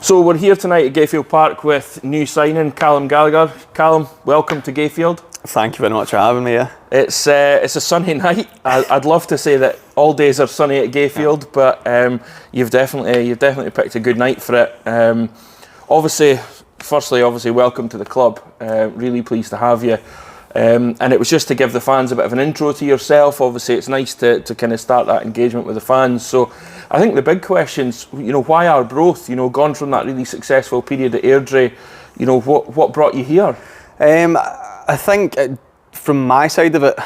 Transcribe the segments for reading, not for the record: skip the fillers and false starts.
So we're here tonight at Gayfield Park with new signing Calum Gallagher. Calum, welcome to Gayfield. Thank you very much for having me. Yeah. It's a sunny night. I'd love to say that all days are sunny at Gayfield, but you've definitely picked a good night for it. Firstly, welcome to the club. Really pleased to have you. And it was just to give the fans a bit of an intro to yourself. Obviously, it's nice to kind of start that engagement with the fans. So I think the big questions, why Arbroath? Gone from that really successful period at Airdrie, what brought you here? I think from my side of it,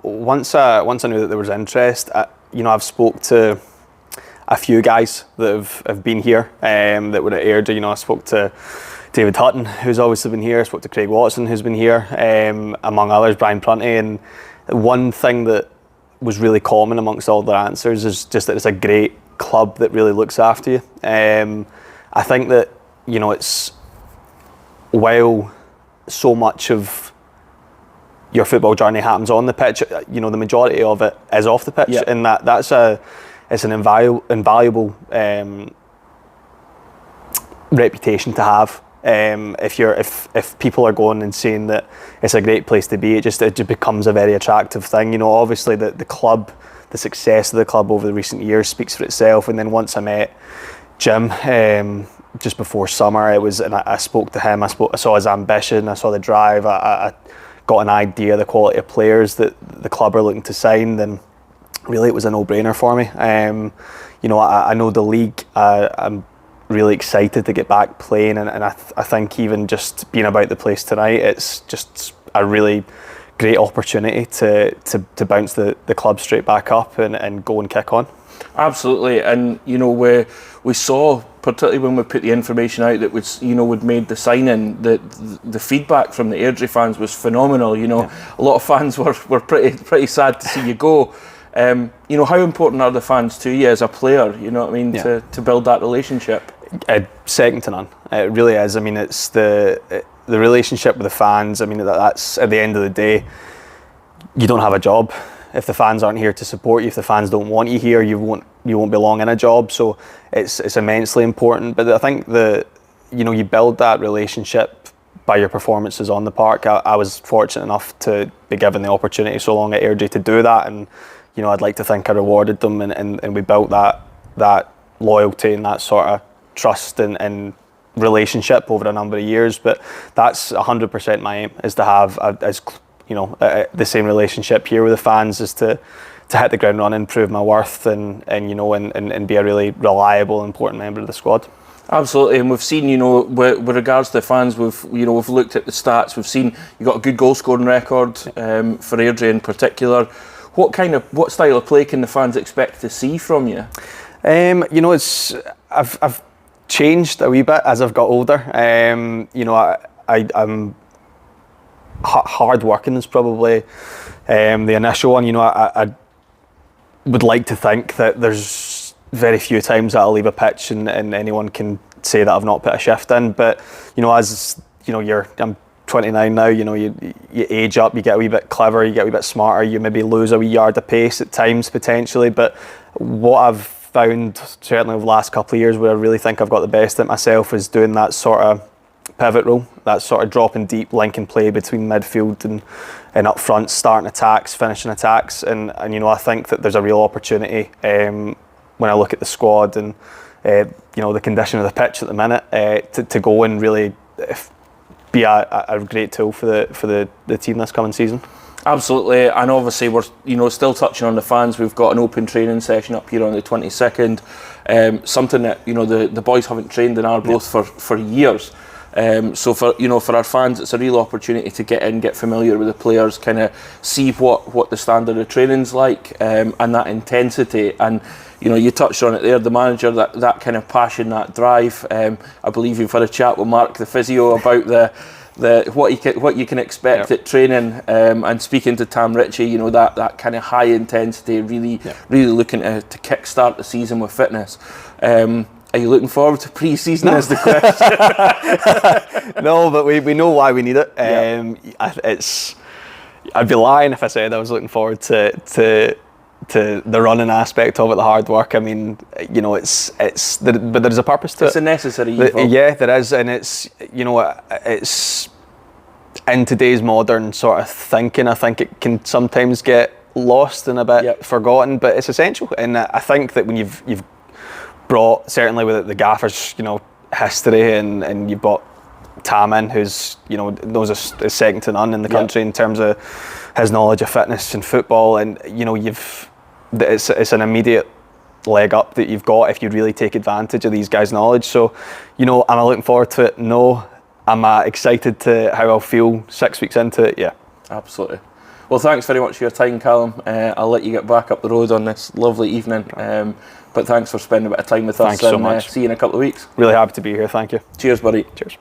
once I knew that there was interest, I've spoke to a few guys that have been here that were at Airdrie. I spoke to David Hutton, who's obviously been here. I spoke to Craig Watson, who's been here, among others, Brian Prunty. And one thing that was really common amongst all their answers is just that it's a great club that really looks after you. I think that, it's while so much of your football journey happens on the pitch, the majority of it is off the pitch. Yep. And it's an invaluable reputation to have. If people are going and saying that it's a great place to be, it just becomes a very attractive thing. Obviously the club, the success of the club over the recent years speaks for itself. And then once I met Jim just before summer, I spoke to him. I saw his ambition, I saw the drive. I got an idea of the quality of players that the club are looking to sign. Then really it was a no-brainer for me. I know the league. I'm really excited to get back playing, and I think even just being about the place tonight, it's just a really great opportunity to bounce the club straight back up and go and kick on. Absolutely, and we saw, particularly when we put the information out that we'd made the signing, the feedback from the Airdrie fans was phenomenal. A lot of fans were pretty sad to see you go. How important are the fans to you as a player? To build that relationship. Second to none. It really is. It's the relationship with the fans. That's at the end of the day. You don't have a job if the fans aren't here to support you. If the fans don't want you here, you won't be long in a job. So it's immensely important. But I think you build that relationship by your performances on the park. I was fortunate enough to be given the opportunity so long at Airdrie to do that, and I'd like to think I rewarded them, and we built that loyalty and that sort of trust and relationship over a number of years. But that's 100% my aim, is to have the same relationship here with the fans, is to hit the ground running, prove my worth, and be a really reliable, important member of the squad. Absolutely, and we've seen, with regards to the fans, we've looked at the stats. We've seen you got a good goal scoring record for Airdrie in particular. What style of play can the fans expect to see from you? I've changed a wee bit as I've got older. I'm hard working is probably the initial one. I would like to think that there's very few times that I'll leave a pitch and anyone can say that I've not put a shift in. But I'm 29 now. You age up, you get a wee bit clever, you get a wee bit smarter. You maybe lose a wee yard of pace at times potentially. But what I've found certainly over the last couple of years, where I really think I've got the best at myself, is doing that sort of pivot role, that sort of dropping deep, linking play between midfield and up front, starting attacks, finishing attacks. And I think that there's a real opportunity when I look at the squad and the condition of the pitch at the minute to go and really be a great tool for the team this coming season. Absolutely, and obviously we're still touching on the fans. We've got an open training session up here on the 22nd. Something that the boys haven't trained in Arbroath for years. So for our fans, it's a real opportunity to get in, get familiar with the players, kind of see what the standard of training's like, and that intensity. And you touched on it there, the manager, that kind of passion, that drive. I believe you've had a chat with Mark, the physio, about what you can expect at training, and speaking to Tam Ritchie, that kind of high intensity, really looking to kick-start the season with fitness. Are you looking forward to pre-season? Is the question. No, but we know why we need it. I'd be lying if I said I was looking forward to to the running aspect of it, the hard work. I mean, you know, but there's a purpose to it. It's a necessary evil. Yeah, there is, and it's, you know, it's in today's modern sort of thinking, I think it can sometimes get lost and a bit forgotten, but it's essential. And I think that when you've brought, certainly with the Gaffer's, you know, history, and you've brought Tam in, who's, you know, knows is second to none in the country in terms of his knowledge of fitness and football, and you know, it's an immediate leg up that you've got if you really take advantage of these guys' knowledge. So, you know, am I looking forward to it? No. Am I excited to how I'll feel 6 weeks into it? Yeah. Absolutely. Well, thanks very much for your time, Calum. I'll let you get back up the road on this lovely evening. But thanks for spending a bit of time with us. Thanks so much. See you in a couple of weeks. Really happy to be here. Thank you. Cheers, buddy. Cheers.